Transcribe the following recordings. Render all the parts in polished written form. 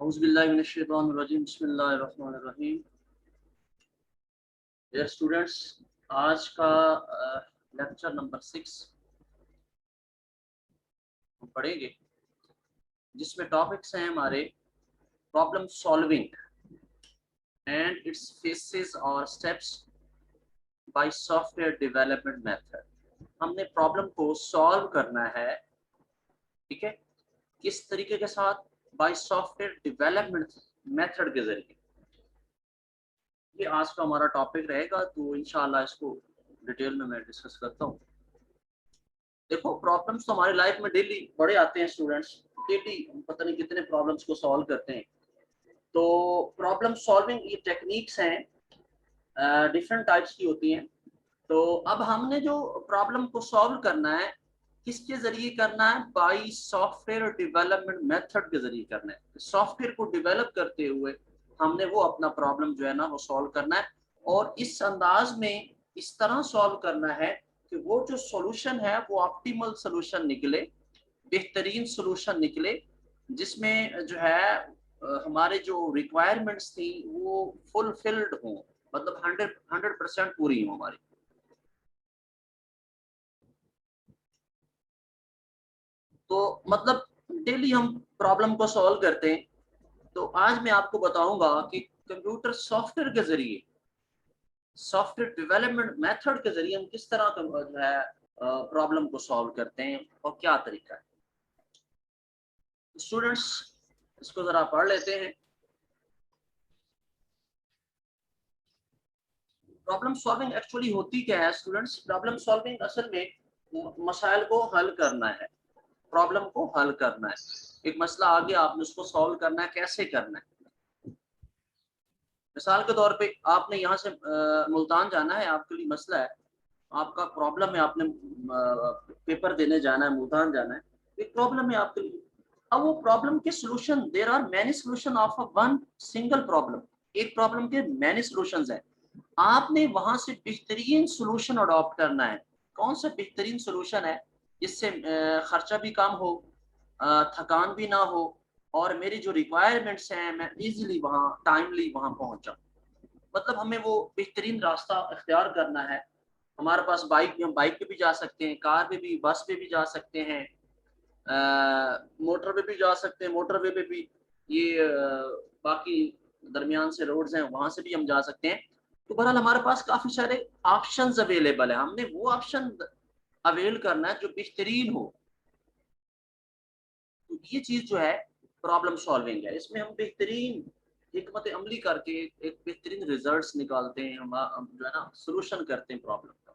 औज़ुबिल्लाहि बिस्मिल्लाहिर्रहमानिर्रहीम। Dear students, आज का लेक्चर नंबर 6 हम पढ़ेंगे, जिसमें टॉपिक्स हैं हमारे problem solving and its phases और steps by software development method. हमने प्रॉब्लम को सॉल्व करना है, ठीक है, किस तरीके के साथ? बाय सॉफ्टवेयर डेवलपमेंट मेथड के जरिए। ये आज का हमारा टॉपिक रहेगा, तो इंशाल्लाह इसको डिटेल में मैं डिस्कस करता हूँ। देखो, प्रॉब्लम्स तो हमारी लाइफ में डेली बड़े आते हैं स्टूडेंट्स। डेली हम पता नहीं कितने प्रॉब्लम्स को सॉल्व करते हैं। तो प्रॉब्लम सॉल्विंग ये टेक्निक्स हैं, डिफरेंट टाइप्स की होती हैं। तो अब हमने जो प्रॉब्लम को सॉल्व करना है, किसके जरिए करना है? बाई सॉफ्टवेयर डेवलपमेंट मेथड के जरिए करना है। सॉफ्टवेयर को डेवलप करते हुए हमने वो अपना प्रॉब्लम जो है ना वो सॉल्व करना है, और इस अंदाज में इस तरह सॉल्व करना है कि वो जो सॉल्यूशन है वो ऑप्टिमल सॉल्यूशन निकले, बेहतरीन सॉल्यूशन निकले, जिसमें जो है हमारे जो रिक्वायरमेंट्स थी वो फुलफिल्ड हो, मतलब 100% पूरी हो हमारी। तो मतलब डेली हम प्रॉब्लम को सॉल्व करते हैं। तो आज मैं आपको बताऊंगा कि कंप्यूटर सॉफ्टवेयर के जरिए, सॉफ्टवेयर डेवलपमेंट मेथड के जरिए हम किस तरह का जो है प्रॉब्लम को सॉल्व करते हैं और क्या तरीका है। स्टूडेंट्स, इसको जरा पढ़ लेते हैं। प्रॉब्लम सॉल्विंग एक्चुअली होती क्या है स्टूडेंट्स? प्रॉब्लम सॉल्विंग असल में मसाइल को हल करना है, प्रॉब्लम को हल करना है। एक मसला आ गया, आपने उसको सॉल्व करना है, कैसे करना है? मिसाल के तौर पे आपने यहाँ से मुल्तान जाना है, आपके लिए मसला है, आपका प्रॉब्लम है, आपने पेपर देने जाना है, मुल्तान जाना है, एक प्रॉब्लम है आपके लिए। अब वो प्रॉब्लम के solution, there are many solution of a one single problem. एक प्रॉब्लम के मैनी सॉल्यूशंस हैं, आपने वहां से बेहतरीन सॉल्यूशन अडॉप्ट करना है। कौन सा बेहतरीन सॉल्यूशन है जिससे खर्चा भी कम हो, थकान भी ना हो, और मेरी जो रिक्वायरमेंट्स हैं मैं इजीली वहां टाइमली वहां पहुंच जाऊं। मतलब हमें वो बेहतरीन रास्ता इख्तियार करना है। हमारे पास बाइक, हम बाइक पे भी जा सकते हैं, कार पे भी, बस पे भी जा सकते हैं, मोटर पे भी जा सकते हैं, मोटरवे पे भी, ये बाकी दरमियान से रोड्स हैं वहां से भी हम जा सकते हैं। तो बहरहाल हमारे पास काफी सारे ऑप्शंस अवेलेबल है, हमने वो ऑप्शन अवेल करना है जो बेहतरीन हो। तो ये चीज जो है प्रॉब्लम सॉल्विंग है, इसमें हम बेहतरीन हिकमत अमली करके एक बेहतरीन रिजल्ट्स निकालते हैं, हम जो है ना सोल्यूशन करते हैं प्रॉब्लम का।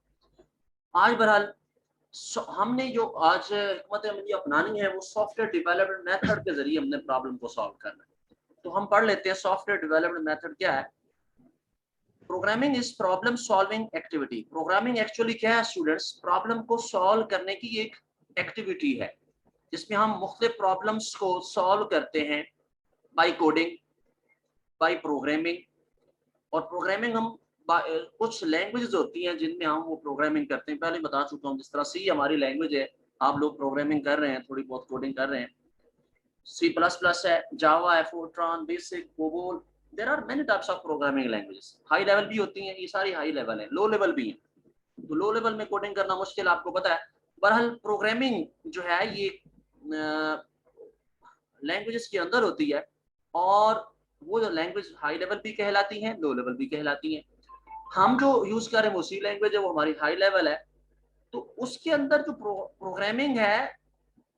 आज बहरहाल हमने जो आज हिकमत अमली अपनानी है वो सॉफ्टवेयर डेवलपमेंट मेथड के जरिए हमने प्रॉब्लम को सॉल्व करना है। तो हम पढ़ लेते हैं सॉफ्टवेयर डेवलपमेंट मेथड क्या है। Programming is problem solving activity. Programming actually क्या है स्टूडेंट्स? प्रॉब्लम को सॉल्व करने की एक एक्टिविटी है, जिसमें हम मुख्तलिफ प्रॉब्लम्स को सॉल्व करते हैं बाई कोडिंग, बाई प्रोग्रामिंग। और प्रोग्रामिंग हम कुछ लैंग्वेजेस होती हैं जिनमें हम वो प्रोग्रामिंग करते हैं, पहले बता चुका हूँ। जिस तरह सी हमारी लैंग्वेज है, आप लोग प्रोग्रामिंग कर रहे हैं, थोड़ी बहुत कोडिंग कर रहे हैं। सी प्लस प्लस है, जावा है, Fortran, BASIC, COBOL, there are many types of programming languages. High level भी होती हैं, ये सारी हाई लेवल है, लो लेवल भी है। तो लो लेवल में कोडिंग करना मुश्किल, आपको पता है। बहरहाल प्रोग्रामिंग जो है ये लैंग्वेजेस के अंदर होती है, और वो जो लैंग्वेज हाई लेवल भी कहलाती हैं, लो लेवल भी कहलाती हैं। हम जो यूज कर रहे हैं वो सी लैंग्वेज है, वो हमारी हाई लेवल है। तो उसके अंदर जो प्रोग्रामिंग है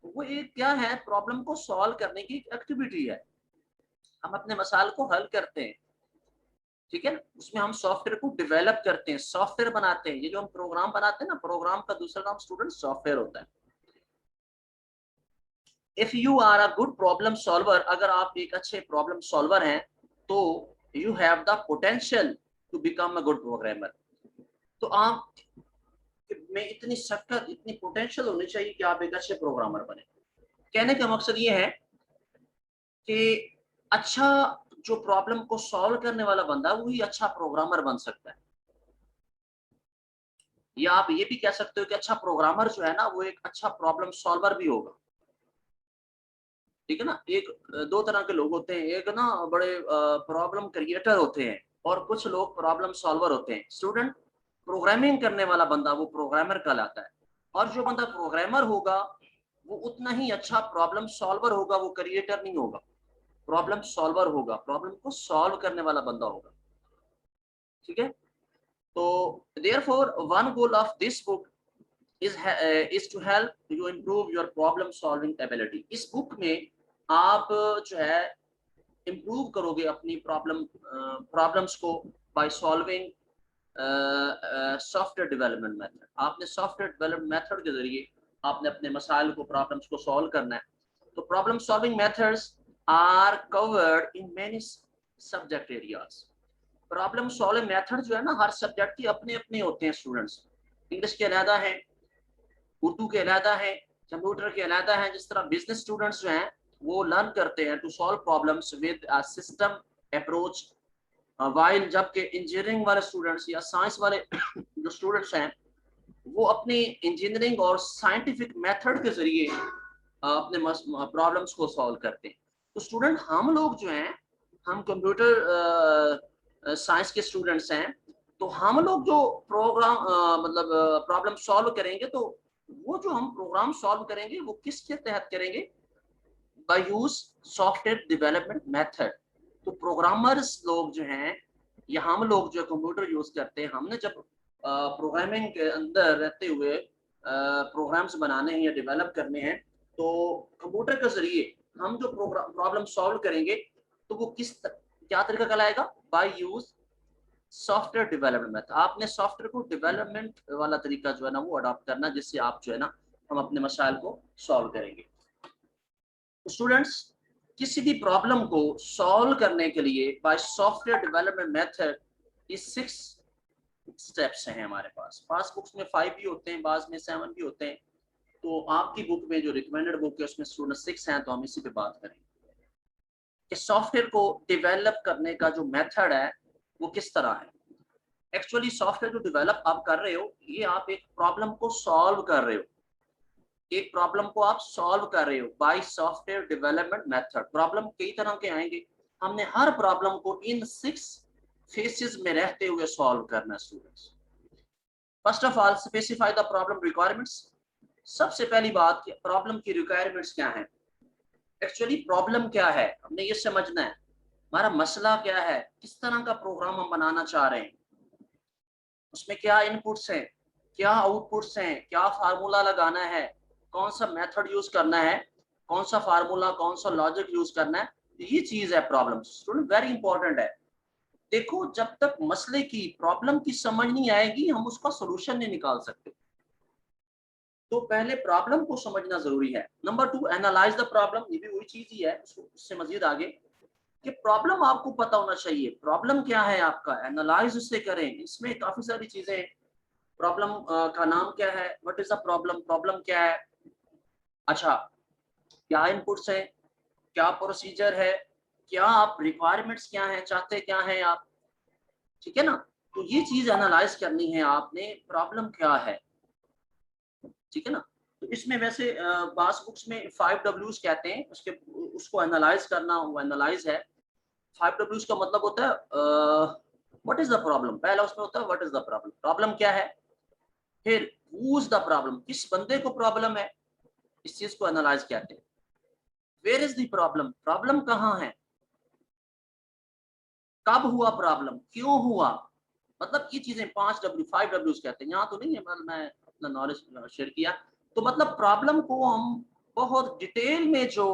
वो एक क्या है, प्रॉब्लम को सॉल्व करने की एक्टिविटी है। हम अपने मसाल को हल करते हैं, ठीक है ना। उसमें हम सॉफ्टवेयर को डेवलप करते हैं, सॉफ्टवेयर बनाते हैं। ये जो हम प्रोग्राम बनाते हैं ना, प्रोग्राम का दूसरा नाम स्टूडेंट सॉफ्टवेयर होता है। If you are a good problem solver, अगर आप एक अच्छे प्रॉब्लम सॉल्वर हैं, तो you have the potential to become a good programmer. तो आप में इतनी सख्त, इतनी पोटेंशियल होनी चाहिए कि आप एक अच्छे प्रोग्रामर बने। कहने का मकसद ये है कि अच्छा जो प्रॉब्लम को सॉल्व करने वाला बंदा है वही अच्छा प्रोग्रामर बन सकता है। या आप ये भी कह सकते हो कि अच्छा प्रोग्रामर जो है ना वो एक अच्छा प्रॉब्लम सॉल्वर भी होगा। ठीक है ना। एक दो तरह के लोग होते हैं, एक ना बड़े प्रॉब्लम क्रिएटर होते हैं और कुछ लोग प्रॉब्लम सॉल्वर होते हैं। स्टूडेंट, प्रोग्रामिंग करने वाला बंदा वो प्रोग्रामर कहलाता है, और जो बंदा प्रोग्रामर होगा वो उतना ही अच्छा प्रॉब्लम सॉल्वर होगा, वो क्रिएटर नहीं होगा, प्रॉब्लम सॉल्वर होगा, प्रॉब्लम को सॉल्व करने वाला बंदा होगा। ठीक है। तो therefore one goal of this book is to help you improve your problem solving ability। इस बुक में आप जो है इम्प्रूव करोगे अपनी प्रॉब्लम्स को by solving software development method. आपने सॉफ्टवेयर डेवलपमेंट मेथड के जरिए आपने अपने मसाइल को, प्रॉब्लम्स को सॉल्व करना है। तो problem solving methods are covered in many subject areas. Problem solving method जो है ना, हर सब्जेक्ट के अपने अपने होते हैं स्टूडेंट्स। इंग्लिश के अलग है, उर्दू के अलग है, कंप्यूटर के अलग है। जिस तरह बिजनेस स्टूडेंट्स जो हैं वो लर्न करते हैं to solve problems with a system approach, while जबकि इंजीनियरिंग वाले स्टूडेंट्स या साइंस वाले जो स्टूडेंट्स हैं वो अपनी इंजीनियरिंग और साइंटिफिक मेथड के जरिए अपने प्रॉब्लम्स को सॉल्व करते हैं। तो स्टूडेंट, हम लोग जो हैं, हम कंप्यूटर साइंस के स्टूडेंट्स हैं, तो हम लोग जो प्रोग्राम मतलब प्रॉब्लम सॉल्व करेंगे, तो वो जो हम प्रोग्राम सॉल्व करेंगे वो किसके तहत करेंगे? By use software development method. तो प्रोग्रामर्स लोग जो हैं या हम लोग जो कंप्यूटर यूज करते हैं, हमने जब प्रोग्रामिंग के अंदर रहते हुए प्रोग्राम्स बनाने हैं या डेवलप करने हैं, तो कंप्यूटर के जरिए हम जो प्रॉब्लम सॉल्व करेंगे तो वो क्या तरीका कहलाएगा? By use software development method. आपने सॉफ्टवेयर को डेवलपमेंट वाला तरीका जो है ना वो अडॉप्ट करना, जिससे आप जो है ना हम अपने मसाइल को सॉल्व करेंगे। स्टूडेंट्स, किसी भी प्रॉब्लम को सॉल्व करने के लिए बाय सॉफ्टवेयर डेवलपमेंट मेथड ये 6 स्टेप्स हैं हमारे पास बुक्स में 5 भी होते हैं, बाद में 7 भी होते हैं। तो आपकी बुक में जो रिकमेंडेड बुक है उसमें स्टूडेंट 6 हैं, तो हम इसी पे बात करेंगे कि सॉफ्टवेयर को डेवलप करने का जो मेथड है वो किस तरह है। एक्चुअली सॉफ्टवेयर जो डेवलप आप कर रहे हो, ये आप एक प्रॉब्लम को सॉल्व कर रहे हो, एक प्रॉब्लम को आप सॉल्व कर रहे हो by software development method. Problem कई तरह के आएंगे, हमने हर प्रॉब्लम को इन 6 फेसेस में रहते हुए सॉल्व करना है students. First of all, specify the problem requirements. सबसे पहली बात, प्रॉब्लम की रिक्वायरमेंट्स क्या है। एक्चुअली प्रॉब्लम क्या है, हमने ये समझना है। हमारा मसला क्या है, किस तरह का प्रोग्राम हम बनाना चाह रहे हैं, उसमें क्या इनपुट्स हैं, क्या आउटपुट्स हैं, क्या फार्मूला लगाना है, कौन सा मेथड यूज करना है, कौन सा फार्मूला, कौन सा लॉजिक यूज करना है। ये चीज है प्रॉब्लम। स्टूडेंट, वेरी इंपॉर्टेंट है। देखो, जब तक मसले की, प्रॉब्लम की समझ नहीं आएगी, हम उसका सोल्यूशन नहीं निकाल सकते। तो पहले प्रॉब्लम को समझना जरूरी है। Number 2, analyse the problem. ये भी वही चीज ही है, उससे मजीद आगे कि प्रॉब्लम आपको पता होना चाहिए। प्रॉब्लम क्या है आपका, एनालाइज उससे करें। इसमें काफी सारी चीजें, प्रॉब्लम का नाम क्या है, what is the problem, problem क्या है, अच्छा क्या इनपुट्स है, क्या प्रोसीजर है, क्या आप रिक्वायरमेंट्स क्या है, चाहते क्या है आप। ठीक है ना। तो ये चीज एनालाइज करनी है आपने, प्रॉब्लम क्या है। ठीक है ना। तो इसमें वैसे बास बुक्स में 5 W's कहते हैं, उसको एनालाइज करना, वो एनालाइज है। 5 W's का मतलब होता है व्हाट इज द प्रॉब्लम। पहला उसमें होता है what is the problem, problem क्या है। फिर हु इज द प्रॉब्लम, किस बंदे को प्रॉब्लम है, इस चीज को एनालाइज कहते हैं। Where is the problem, problem कहाँ है, कब हुआ प्रॉब्लम, क्यों हुआ। मतलब ये चीजें 5 W's कहते हैं। यहाँ तो नहीं है, मतलब मैं अपना नॉलेज शेयर किया। तो मतलब प्रॉब्लम को हम बहुत डिटेल में जो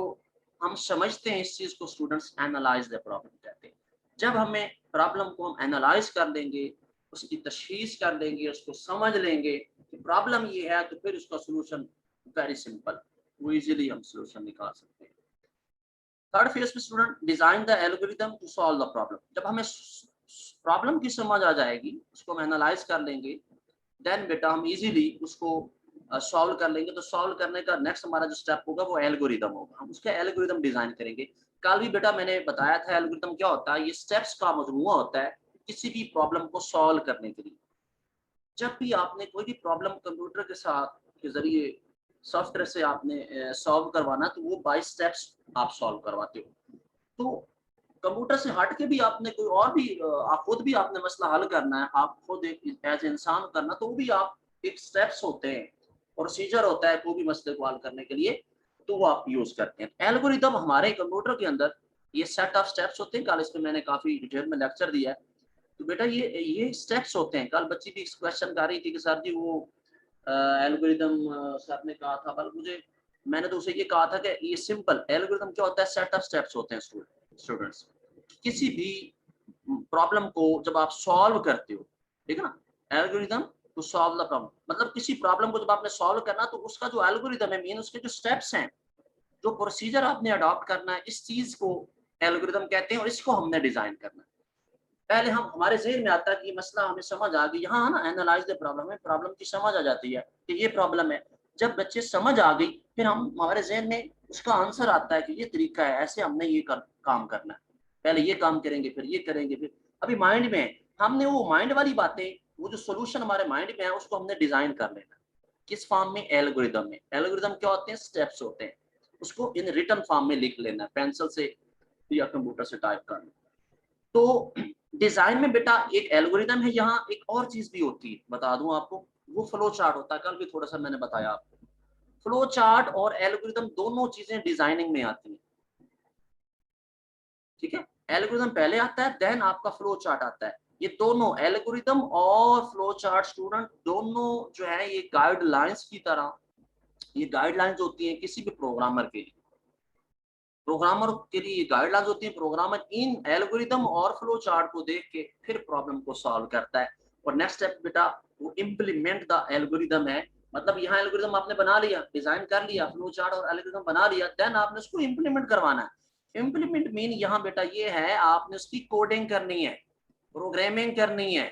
हम समझते हैं इस चीज को स्टूडेंट्स एनालाइज द प्रॉब्लम कहते हैं। जब हमें प्रॉब्लम को हम एनालाइज कर देंगे, उसकी तशखीस कर देंगे, उसको समझ लेंगे कि प्रॉब्लम ये है, तो फिर उसका सोल्यूशन वेरी सिंपल, वो इजीली हम सोल्यूशन निकाल सकते हैं। थर्ड फेज में student design the algorithm to solve the problem. जब हमें प्रॉब्लम की समझ आ जाएगी, उसको हम एनालाइज कर लेंगे, देन बेटा हम इजीली उसको सॉल्व कर लेंगे। तो सॉल्व करने का नेक्स्ट हमारा जो स्टेप होगा वो एल्गोरिथम होगा। हम उसका एल्गोरिथम डिजाइन करेंगे। कल भी बेटा मैंने बताया था एल्गोरिथम क्या होता है। ये स्टेप्स का मजमूआ होता है किसी भी प्रॉब्लम को सॉल्व करने के लिए। जब भी आपने कोई भी प्रॉब्लम कंप्यूटर के साथ के जरिए सॉफ्टवेयर से आपने सॉल्व करवाना, तो वो बाय स्टेप्स आप सॉल्व करवाते हो। तो कंप्यूटर से हट के भी आपने कोई और भी आप खुद भी आपने मसला हल करना है, आप खुद एक एज इंसान करना, तो वो भी आप एक स्टेप्स होते हैं, प्रोसीजर होता है कोई भी मसले को हल करने के लिए, तो वो आप यूज करते हैं। एल्गोरिदम हमारे कंप्यूटर के अंदर ये सेट ऑफ स्टेप्स होते हैं। कल इस पे मैंने काफी डिटेल में लेक्चर दिया है। तो बेटा ये स्टेप्स होते हैं। कल बच्ची भी क्वेश्चन कर रही थी कि सर जी वो एल्गोरिदम सर ने कहा था, पर मुझे मैंने तो उसे ये कहा था कि ये सिंपल एल्गोरिदम क्या होता है, सेट ऑफ स्टेप्स होते हैं स्टूडेंट्स। किसी भी प्रॉब्लम को जब आप सॉल्व करते हो, ठीक है ना, algorithm to solve the problem, मतलब किसी प्रॉब्लम को जब आपने सॉल्व करना, तो उसका जो एल्गोरिदम है, मीन उसके जो स्टेप्स हैं, जो प्रोसीजर आपने अडॉप्ट करना है, इस चीज को एल्गोरिदम कहते हैं और इसको हमने डिजाइन करना है। पहले हम हमारे ज़हन में आता है कि ये मसला हमें समझ आ गई, यहाँ ना एनालाइज द प्रॉब्लम है, प्रॉब्लम की समझ आ जाती है कि ये प्रॉब्लम है। जब बच्चे समझ आ गई, फिर हम हमारे ज़हन में उसका आंसर आता है कि ये तरीका है, ऐसे हमने ये काम करना है। पहले ये काम करेंगे, फिर ये करेंगे, फिर अभी माइंड में है, हमने वो माइंड वाली बातें, वो जो सोल्यूशन हमारे माइंड में है, उसको हमने डिजाइन कर लेना। किस फॉर्म में? एल्गोरिदम में। एल्गोरिदम क्या होते हैं? स्टेप्स होते हैं। उसको इन रिटन फॉर्म में लिख लेना, पेंसिल से या कंप्यूटर से टाइप करना। तो डिजाइन में बेटा एक एल्गोरिदम है, यहाँ एक और चीज भी होती है, बता दूं आपको, वो फ्लो चार्ट होता है। कल भी थोड़ा सा मैंने बताया आपको, फ्लो चार्ट और एल्गोरिदम दोनों चीजें डिजाइनिंग में आती हैं, ठीक है। एल्गोरिदम पहले आता है, देन आपका फ्लो चार्ट आता है। ये दोनों एल्गोरिदम और फ्लो चार्ट स्टूडेंट दोनों जो है ये गाइडलाइंस की तरह, ये गाइडलाइंस होती हैं किसी भी प्रोग्रामर के लिए। प्रोग्रामर के लिए गाइडलाइंस होती है। प्रोग्रामर इन एल्गोरिदम और फ्लो चार्ट को देख के फिर प्रॉब्लम को सॉल्व करता है। और नेक्स्ट स्टेप बेटा वो इम्प्लीमेंट द एल्गोरिदम है। मतलब यहाँ एल्गोरिदम आपने बना लिया, डिजाइन कर लिया, फ्लो चार्ट और एल्गोरिदम बना लिया, देन आपने उसको इम्प्लीमेंट करवाना है। इम्प्लीमेंट मीन यहाँ बेटा ये है, आपने उसकी कोडिंग करनी है, प्रोग्रामिंग करनी है।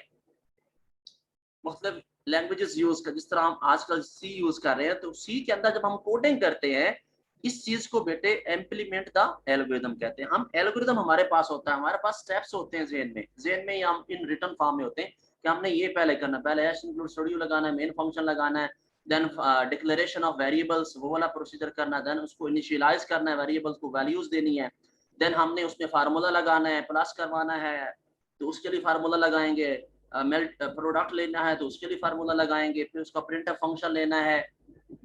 मतलब लैंग्वेजेस यूज कर, जिस तरह हम आजकल सी यूज कर रहे हैं, तो सी के अंदर जब हम कोडिंग करते हैं, इस चीज को बेटे इम्प्लीमेंट द एल्गोरिदम कहते हैं। हम एल्गोरिदम हमारे पास होता है, हमारे पास स्टेप्स होते हैं जेन में या हम इन रिटर्न फॉर्म में होते हैं कि हमने ये पहले करना, पहले हैश इंक्लूड स्टूडियो लगाना है, मेन फंक्शन लगाना है, देन डिक्लेरेशन ऑफ वेरिएबल्स, वो वाला प्रोसीजर करना है, देन उसको इनिशियलाइज करना है, वेरिएबल्स को वैल्यूज देनी है, देन हमने उसमें फार्मूला लगाना है, प्लस करवाना है, तो उसके लिए फार्मूला लगाएंगे, मेल्ट प्रोडक्ट लेना है तो उसके लिए फार्मूला लगाएंगे, फिर उसका प्रिंटफ फंक्शन लेना है,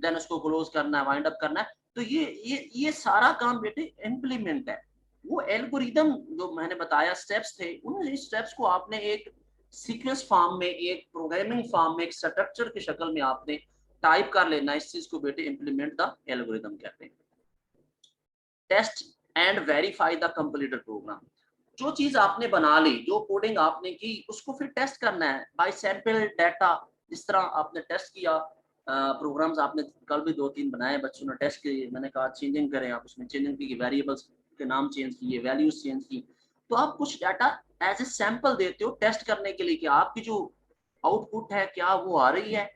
देन उसको क्लोज करना है, वाइंड अप करना है। तो ये सारा काम बेटे इम्प्लीमेंट है। वो एल्गोरिदम जो मैंने बताया स्टेप्स थे, उन स्टेप्स को आपने एक सीक्वेंस फॉर्म में, एक प्रोग्रामिंग फॉर्म में, एक स्ट्रक्चर की शक्ल में आपने टाइप कर लेना। इस चीज को बेटे इम्प्लीमेंट द एल्गोरिदम कहते हैं। Test and verify the completed program. जो चीज आपने बना ली, जो कोडिंग आपने की, उसको फिर टेस्ट करना है बाय सैंपल डाटा। जिस तरह आपने टेस्ट किया, प्रोग्राम्स आपने कल भी 2-3 बनाए, बच्चों ने टेस्ट किए, मैंने कहा चेंजिंग करें, आप उसमें चेंजिंग की, वेरिएबल्स के नाम चेंज किए, वैल्यूज चेंज की, तो आप कुछ डाटा एज ए सैंपल देते हो टेस्ट करने के लिए कि आपकी जो आउटपुट है क्या वो आ रही है,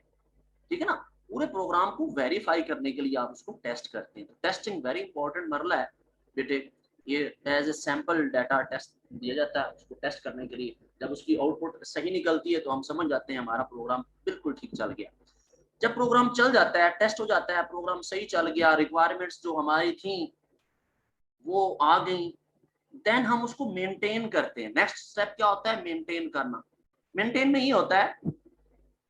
ठीक है ना। पूरे प्रोग्राम को वेरीफाई करने के लिए आप उसको टेस्ट करते हैं। तो टेस्टिंग वेरी इंपॉर्टेंट मरला है बेटे। ये as a sample data test दिया जाता है उसको टेस्ट करने के लिए। जब उसकी आउटपुट सही निकलती है तो हम समझ जाते हैं हमारा प्रोग्राम बिल्कुल ठीक चल गया। जब प्रोग्राम चल जाता है, टेस्ट हो जाता है, प्रोग्राम सही चल गया, रिक्वायरमेंट्स जो हमारी थी वो आ गई, देन हम उसको मेंटेन करते हैं। नेक्स्ट स्टेप क्या होता है? मेंटेन करना। मेंटेन में ये होता है,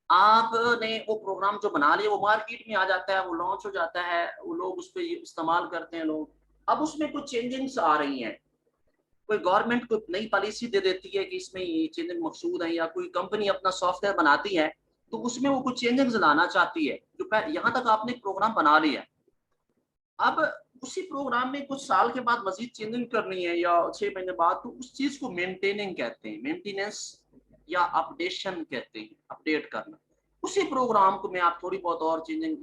आपने वो प्रोग्राम जो बना लिया वो मार्केट में आ जाता है, वो लॉन्च हो जाता है, वो लोग उस पर इस्तेमाल करते हैं लोग। अब उसमें कुछ चेंजेस आ रही हैं, कोई गवर्नमेंट कोई नई पॉलिसी दे देती है कि इसमें ये चेंजेस मकसूद है, या कोई कंपनी अपना सॉफ्टवेयर बनाती है तो उसमें वो कुछ चेंजेस लाना चाहती है। जो यहाँ तक आपने प्रोग्राम बना लिया, अब उसी प्रोग्राम में कुछ साल के बाद मजीद चेंजिंग करनी है या 6 महीने बाद, तो उस चीज को मेंटेनिंग कहते हैं, मेंटेनेंस या अपडेशन कहते हैं, अपडेट करना। उसी प्रोग्राम को में आप थोड़ी बहुत और चेंजिंग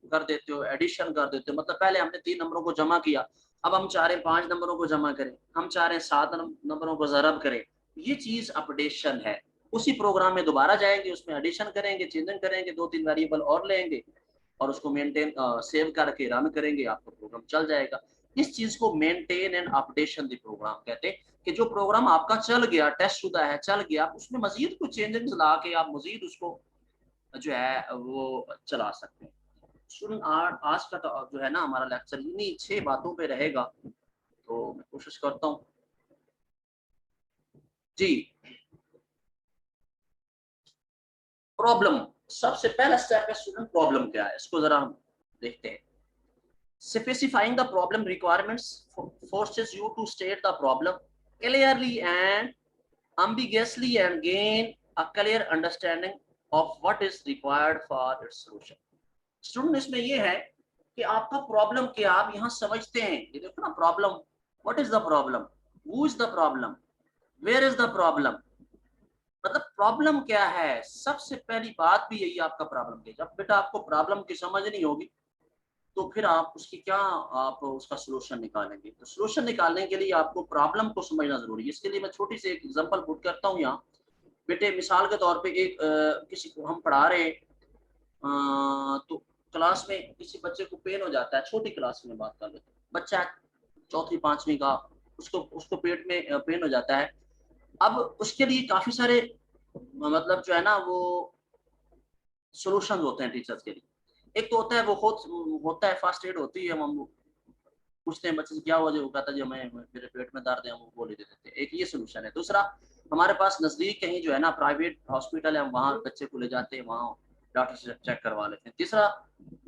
कर देते हो, एडिशन कर देते हो। मतलब पहले हमने 3 नंबरों को जमा किया, अब हम चाह रहे हैं 5 नंबरों को जमा करें, हम चाह रहे हैं 7 नंबरों को जरब करें। ये चीज अपडेशन है। उसी प्रोग्राम में दोबारा जाएंगे, उसमें एडिशन करेंगे, चेंजिंग करेंगे, 2-3 वेरिएबल और लेंगे और उसको मेंटेन सेव करके रन करेंगे, आपका प्रोग्राम चल जाएगा। इस चीज को maintain and updation the program कहते हैं कि जो प्रोग्राम आपका चल गया, टेस्ट शुदा है, चल गया, उसमें मजीद कुछ चेंजेस ला के आप मजीद उसको जो है वो चला सकते हैं। स्टूडेंट आज का तो जो है ना हमारा लेक्चर इन्हीं 6 बातों पे रहेगा, तो मैं कोशिश करता हूँ जी। प्रॉब्लम, सबसे पहला स्टेप है स्टूडेंट, प्रॉब्लम क्या है इसको जरा हम देखते हैं। Specifying the problem requirements forces you to state the problem clearly and ambiguously and gain a clear understanding of what is required for its solution. Student इसमें ये है कि आपका प्रॉब्लम क्या आप यहाँ समझते हैं, ये देखो ना problem, what is the problem, who is the problem, where is the problem, मतलब प्रॉब्लम क्या है। सबसे पहली बात भी यही आपका प्रॉब्लम की, जब बेटा आपको प्रॉब्लम की समझ नहीं होगी तो फिर आप उसकी क्या, आप उसका सलूशन निकालेंगे। तो सलूशन निकालने के लिए आपको प्रॉब्लम को समझना जरूरी है। इसके लिए मैं छोटी सी एक एग्जांपल पुट करता हूँ यहाँ। बेटे मिसाल के तौर पे एक किसी को हम पढ़ा रहे हैं, तो क्लास में किसी बच्चे को पेन हो जाता है, छोटी क्लास में बात कर लेते हैं, बच्चा 4वीं 5वीं का, उसको उसको पेट में पेन हो जाता है। अब उसके लिए काफी सारे मतलब जो है ना वो सॉल्यूशंस होते हैं टीचर्स के लिए। एक तो होता है वो खुद होता है, फर्स्ट एड होती है, हम पूछते हैं बच्चे से क्या हुआ, जो कहता है जी हमें मेरे पेट में दर्द है, हम वो गोली दे देते हैं, एक ये सोल्यूशन है। दूसरा, हमारे पास नजदीक कहीं जो है ना प्राइवेट हॉस्पिटल है, हम वहाँ बच्चे को ले जाते हैं, वहाँ डॉक्टर से चेक करवा लेते हैं। तीसरा,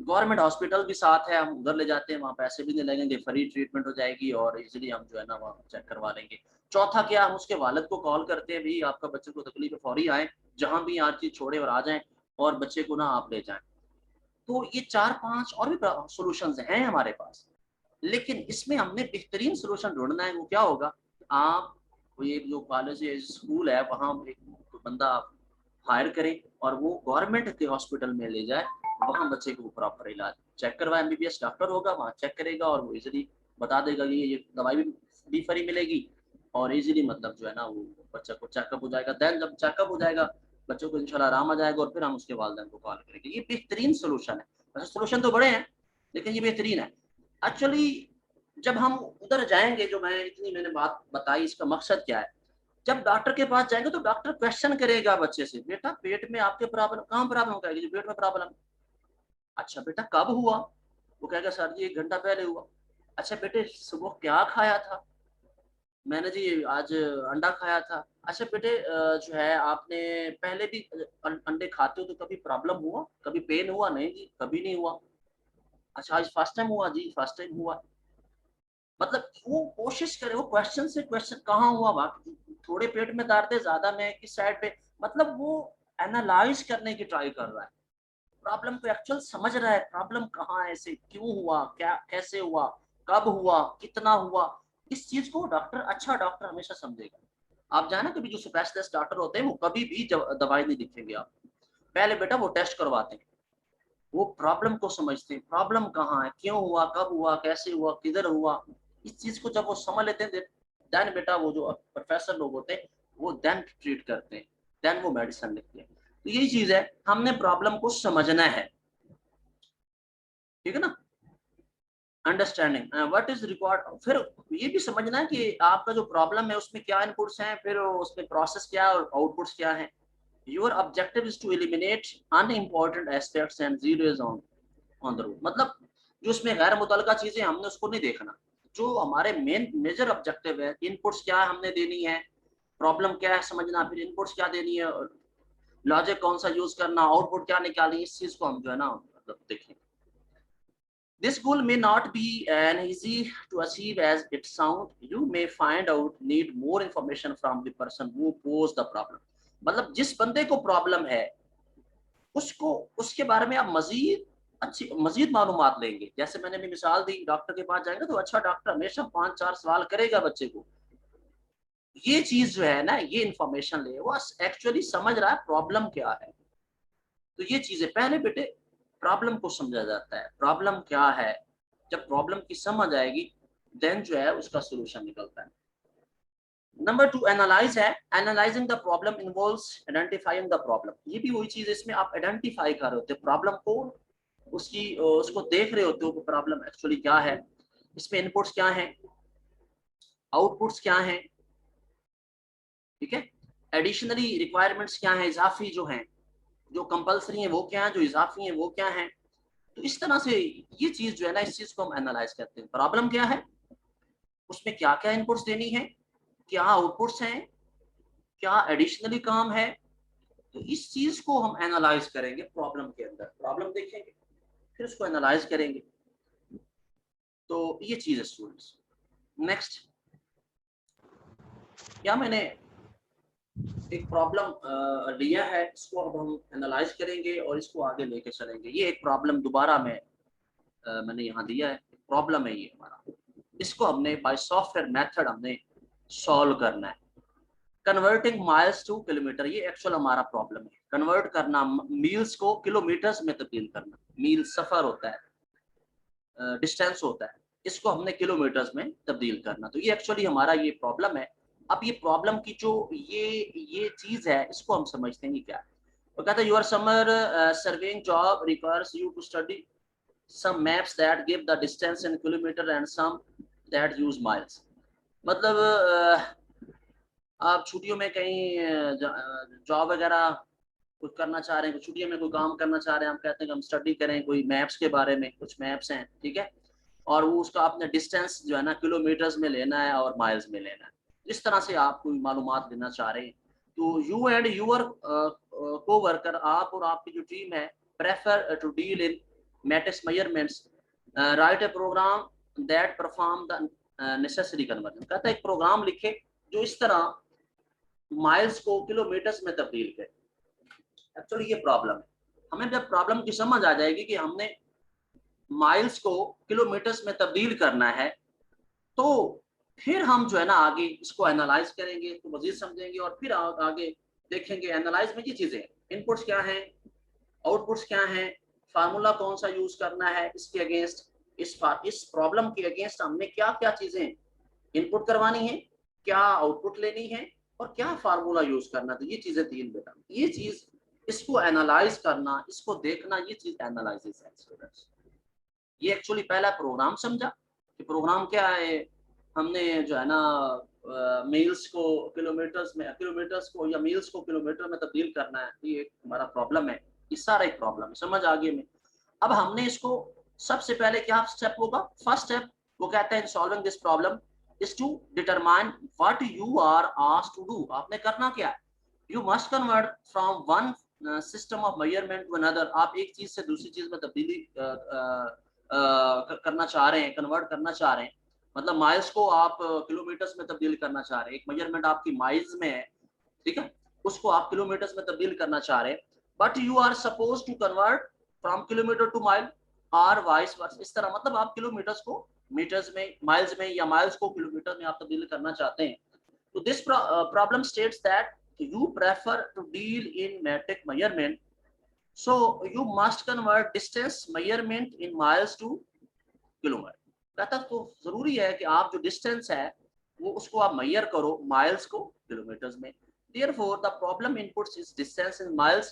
गवर्नमेंट हॉस्पिटल भी साथ है, हम उधर ले जाते हैं, वहाँ पैसे भी नहीं लगेंगे, फ्री ट्रीटमेंट हो जाएगी और इजिली हम जो है ना वहाँ चेक करवा लेंगे। चौथा क्या, हम उसके वालिद को कॉल करते हैं, भाई आपका बच्चे को तकलीफ है, फौरी आए, जहाँ भी हर चीज छोड़े और आ जाएं और बच्चे को ना आप ले जाएं। तो ये 4-5 और भी सॉल्यूशंस हैं हमारे पास, लेकिन इसमें हमने बेहतरीन सोल्यूशन ढूंढना है। वो क्या होगा, आप ये जो कॉलेज है स्कूल है वहाँ एक बंदा आप हायर करें और वो गवर्नमेंट के हॉस्पिटल में ले जाए, वहाँ बच्चे को प्रॉपर इलाज चेक करवाए, एमबीबीएस डॉक्टर होगा वहाँ चेक करेगा और वो इजीली बता देगा कि ये दवाई भी फ्री मिलेगी और इजीली मतलब जो है ना वो बच्चा को चेकअप हो जाएगा। देन जब चेकअप हो जाएगा बच्चों को इंशाल्लाह आराम आ जाएगा और फिर हम उसके वालिदैन को कॉल करेंगे। ये बेहतरीन सोल्यूशन है। वैसे सोल्यूशन तो बड़े हैं लेकिन ये बेहतरीन है। एक्चुअली जब हम उधर जाएंगे, जो मैंने बात बताई, इसका मकसद क्या है, जब डॉक्टर के पास जाएंगे तो डॉक्टर क्वेश्चन करेगा बच्चे से, बेटा पेट में आपके प्रॉब्लम, कहाँ प्रॉब्लम कहेगी, पेट में प्रॉब्लम। अच्छा बेटा कब हुआ, वो कहेगा सर जी 1 घंटा पहले हुआ। अच्छा बेटे सुबह क्या खाया था, मैंने जी आज अंडा खाया था। अच्छा बेटे जो है आपने पहले भी अंडे खाते हो तो कभी प्रॉब्लम हुआ, कभी पेन हुआ, नहीं जी कभी नहीं हुआ। अच्छा आज फर्स्ट टाइम हुआ, जी फर्स्ट टाइम हुआ। मतलब वो कोशिश करे, वो क्वेश्चन से क्वेश्चन, कहाँ हुआ बाकी, थोड़े पेट में दर्द है, ज्यादा में किस साइड पे, मतलब वो एनालाइज करने की ट्राई कर रहा है, प्रॉब्लम को एक्चुअल समझ रहा है, प्रॉब्लम कहाँ है, ऐसे क्यों हुआ, क्या कैसे हुआ, कब हुआ, कितना हुआ। इस चीज को डॉक्टर, अच्छा डॉक्टर हमेशा समझेगा। आप जाने कभी जो स्पेशलिस्ट डॉक्टर होते हैं वो कभी भी दवाई नहीं लिखेंगे आप, पहले बेटा वो टेस्ट करवाते हैं, वो प्रॉब्लम को समझते हैं, प्रॉब्लम कहाँ है, क्यों हुआ, कब हुआ, कैसे हुआ, किधर हुआ। इस चीज को जब वो समझ लेते हैं देन बेटा वो जो प्रोफेसर लोग होते हैं वो देन ट्रीट करते हैं, देन वो मेडिसिन लिखते हैं। तो यही चीज है, हमने प्रॉब्लम को समझना है, ठीक है ना, अंडरस्टैंडिंग व्हाट इज रिक्वायर्ड। फिर ये भी समझना है कि आपका जो प्रॉब्लम है उसमें क्या इनपुट्स हैं, फिर उसमें प्रोसेस क्या है और आउटपुट्स क्या है। Your objective is to eliminate unimportant aspects and zeros on the root. मतलब जो उसमें गैर मुतल्लका चीजें हमने उसको नहीं देखना, जो हमारे मेजर ऑब्जेक्टिव है, इनपुट्स क्या हमने देनी है, प्रॉब्लम क्या है समझना, फिर इनपुट्स क्या देनी है, लॉजिक कौन सा यूज करना, आउटपुट क्या निकालनी, इस चीज को हम जो है ना मतलब देखें। This goal may not be an easy to achieve as it sounds. You may find out need more information from the person who posed the problem. मतलब जिस बंदे को प्रॉब्लम है उसको, उसके बारे में आप मजीद मालूमात लेंगे। जैसे मैंने भी मिसाल दी, डॉक्टर के पास जाएंगे तो अच्छा डॉक्टर हमेशा 5-4 सवाल करेगा बच्चे को। ये चीज जो है ना, ये इंफॉर्मेशन ले, वो एक्चुअली समझ रहा है प्रॉब्लम क्या है। तो ये चीजें पहले बेटे प्रॉब्लम को समझा जाता है, प्रॉब्लम क्या है, जब प्रॉब्लम की समझ आएगी देन जो है उसका सोल्यूशन निकलता है। नंबर 2 एनालाइज है। Analysing the problem involves identifying the problem. ये भी वही चीज है, इसमें आप आइडेंटिफाई कर रहे होते हैं प्रॉब्लम को, उसको देख रहे होते हो कि प्रॉब्लम एक्चुअली क्या है, इसमें इनपुट्स क्या हैं, आउटपुट्स क्या हैं, ठीक है, एडिशनली रिक्वायरमेंट्स क्या है, इजाफी जो हैं, जो कंपलसरी है वो क्या है, जो इजाफी है वो क्या है। तो इस तरह से ये चीज जो है ना, इस चीज को हम एनालाइज करते हैं। प्रॉब्लम क्या है, उसमें क्या क्या इनपुट्स देनी है, क्या आउटपुट्स हैं, क्या एडिशनली काम है, तो इस चीज को हम एनालाइज करेंगे प्रॉब्लम के अंदर। प्रॉब्लम देखेंगे फिर उसको एनालाइज करेंगे। तो ये चीज है स्टूडेंट्स। नेक्स्ट, क्या मैंने एक प्रॉब्लम लिया है, इसको अब हम एनालाइज करेंगे और इसको आगे लेके चलेंगे। ये एक प्रॉब्लम दोबारा मैंने यहाँ दिया है, प्रॉब्लम है ये हमारा। इसको हमने बाय सॉफ्टवेयर मेथड हमने सॉल्व करना है। कन्वर्टिंग माइल्स टू किलोमीटर, ये एक्चुअल हमारा प्रॉब्लम है। कन्वर्ट करना मील्स को किलोमीटर्स में तब्दील करना। मील सफर होता है, डिस्टेंस होता है, इसको हमने किलोमीटर्स में तब्दील करना। तो ये एक्चुअली हमारा ये प्रॉब्लम है। अब ये प्रॉब्लम की जो ये चीज है, इसको हम समझते हैं क्या है। वो कहता है your summer surveying job requires you to study some maps that give the distance in kilometer and some that use miles। मतलब आप छुट्टियों में कहीं जॉब वगैरह कुछ करना चाह रहे हैं, छुट्टियों में कोई काम करना चाह रहे हैं, हम कहते हैं कि हम स्टडी करें कोई मैप्स के बारे में। कुछ मैप्स हैं, ठीक है, और वो उसका आपने डिस्टेंस जो है ना किलोमीटर्स में लेना है और माइल्स में लेना है। इस तरह से आप कोई मालूमात लेना चाह रहे हैं। तो you and your co-worker, आप और आपकी जो टीम है, prefer to deal in matrix measurements, write a program that perform the necessary conversion. कहता है एक प्रोग्राम लिखे जो इस तरह माइल्स को किलोमीटर्स में तब्दील करे। एक्चुअली ये प्रॉब्लम है। हमें जब प्रॉब्लम की समझ आ जाएगी कि हमने माइल्स को किलोमीटर्स में तब्दील करना है, तो फिर हम जो है ना आगे इसको एनालाइज करेंगे, इसको मजीद समझेंगे और फिर आगे देखेंगे। एनालाइज में ये चीजें, इनपुट्स क्या हैं, आउटपुट्स क्या हैं, फार्मूला कौन सा यूज करना है, इसके अगेंस्ट, इस प्रॉब्लम के अगेंस्ट हमने क्या क्या चीजें इनपुट करवानी है, क्या आउटपुट लेनी है और क्या फार्मूला यूज करना। तो ये चीजें तीन बेटा, ये चीज, इसको एनालाइज करना, इसको देखना, ये चीज एनालिसिस है स्टूडेंट्स। ये एक्चुअली पहला प्रोग्राम समझा कि प्रोग्राम क्या है। हमने जो है ना मील्स को किलोमीटर्स को या मील्स को किलोमीटर में तब्दील करना है। ये एक हमारा प्रॉब्लम है, ये सारा एक प्रॉब्लम है, समझ आ गई में। अब हमने इसको सबसे पहले क्या स्टेप होगा, फर्स्ट स्टेप वो कहते हैं solving this problem is to determine what you are asked to do. आपने करना क्या है, you must convert from one system of measurement to another. आप एक चीज से दूसरी चीज में तब्दीली करना चाह रहे हैं, कन्वर्ट करना चाह रहे हैं। मतलब माइल्स को आप किलोमीटर्स में तब्दील करना चाह रहे हैं। एक मेजरमेंट आपकी माइल्स में है, ठीक है, उसको आप किलोमीटर्स में तब्दील करना चाह रहे हैं। But you are suppose to convert from kilometre to mile और वाइस वर्सा। इस तरह मतलब आप किलोमीटर्स को मीटर्स में, माइल्स में, या माइल्स को किलोमीटर में आप तब्दील करना चाहते हैं। तो this problem states that you prefer to deal in metric measurement, so you must convert distance measurement in miles to kilometer। कहता तो जरूरी है कि आप जो डिस्टेंस है वो उसको आप मेजर करो माइल्स को किलोमीटर्स में। therefore the problem inputs is distance in miles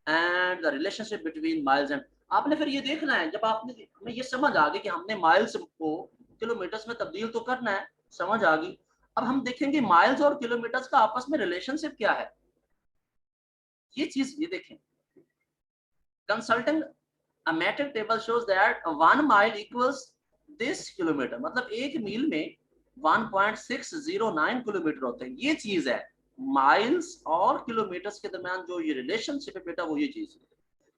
and the relationship between miles and। आपने फिर ये देखना है, जब आपने हमें ये समझ आ गई कि हमने माइल्स को किलोमीटर्स में तब्दील तो करना है, समझ आ गई। अब हम देखेंगे माइल्स और किलोमीटर्स का आपस में रिलेशनशिप क्या है। ये चीज ये देखें, consulting a matric table shows that 1 mile equals this kilometre. मतलब एक मील में 1.609 किलोमीटर होते हैं। ये चीज है माइल्स और किलोमीटर्स के दरमियान जो ये रिलेशनशिप है बेटा, वो ये चीज है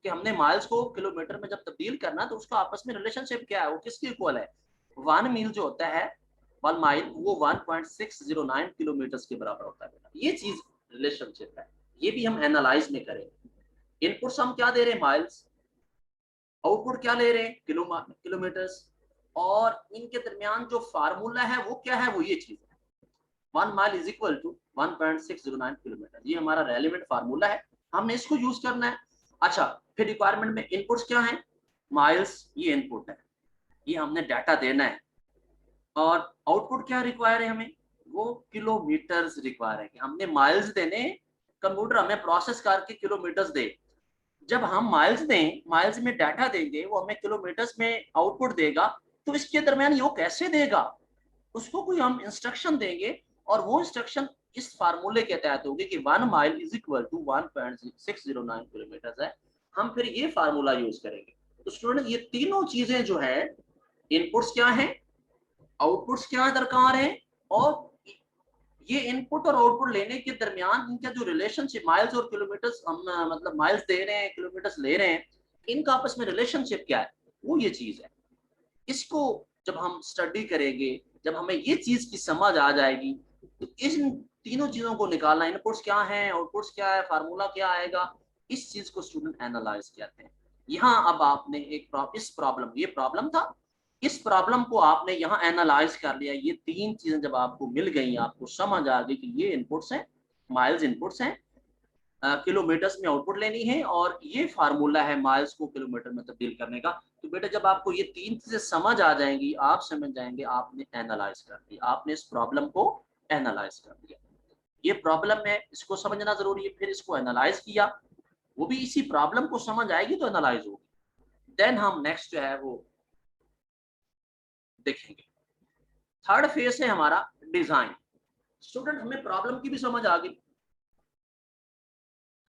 कि हमने माइल्स को किलोमीटर में जब तब्दील करना तो उसका आपस में रिलेशनशिप क्या है, वो किसके इक्वल है। 1 मील जो होता है, 1 माइल, वो 1.609 किलोमीटर के बराबर होता है बेटा। ये चीज रिलेशनशिप है, ये भी हम एनालाइज में करेंगे। इनपुट्स हम क्या दे रहे हैं, माइल्स, आउटपुट क्या ले रहे हैं, किलोमीटर्स, और इनके दरमियान जो फार्मूला है वो क्या है, वो ये चीज है 1 mile is equal to 1.609 kilometre. ये हमारा रेलेवेंट फार्मूला है, हमने इसको यूज करना है। अच्छा, फिर रिक्वायरमेंट में इनपुट्स क्या है, माइल्स, ये इनपुट है, ये हमने डाटा देना है। और आउटपुट क्या रिक्वायर है हमें, वो किलोमीटर्स रिक्वायर है कि हमने माइल्स देने, कंप्यूटर हमें प्रोसेस करके किलोमीटर्स दे। जब हम माइल्स दें, माइल्स में डाटा देंगे, वो हमें किलोमीटर्स में आउटपुट देगा। तो इसके दरमियान वो कैसे देगा, उसको कोई हम इंस्ट्रक्शन देंगे और वो इंस्ट्रक्शन इस फार्मूले के तहत होगी कि 1 mile is equal to 1.609 kilometre है। हम फिर ये फार्मूला यूज करेंगे। तो स्टूडेंट ये तीनों चीजें जो है, इनपुट्स क्या है, आउटपुट्स क्या दरकार है, और ये इनपुट और आउटपुट लेने के दरमियान इनका जो रिलेशनशिप, माइल्स और किलोमीटर्स हम मतलब माइल्स दे रहे हैं, किलोमीटर्स ले रहे हैं, इनका आपस में रिलेशनशिप क्या है, वो ये चीज है। इसको जब हम स्टडी करेंगे, जब हमें ये चीज की समझ आ जाएगी, तो इन तीनों चीजों को निकालना, इनपुट्स क्या है, आउटपुट्स क्या है, फार्मूला क्या आएगा, इस चीज को स्टूडेंट एनालाइज कहते हैं। यहाँ अब आपने इस प्रॉब्लम, ये प्रॉब्लम था, इस प्रॉब्लम को आपने यहाँ एनालाइज कर लिया। ये तीन चीजें जब आपको मिल गई, आपको समझ आ गई कि ये इनपुट्स हैं, माइल्स इनपुट्स हैं, किलोमीटर्स में आउटपुट लेनी है, और ये फार्मूला है माइल्स को किलोमीटर में तब्दील करने का। तो बेटा जब आपको ये तीन चीजें समझ आ जाएंगी, आप समझ जाएंगे आपने एनालाइज कर दिया, आपने इस प्रॉब्लम को एनालाइज कर दिया। ये प्रॉब्लम है, इसको समझना जरूरी है, फिर इसको एनालाइज किया, वो भी इसी प्रॉब्लम को समझ आएगी तो एनालाइज होगी। देन हम नेक्स्ट जो है वो देखेंगे। थर्ड फेज है हमारा डिजाइन। स्टूडेंट हमें प्रॉब्लम की भी समझ आ गई,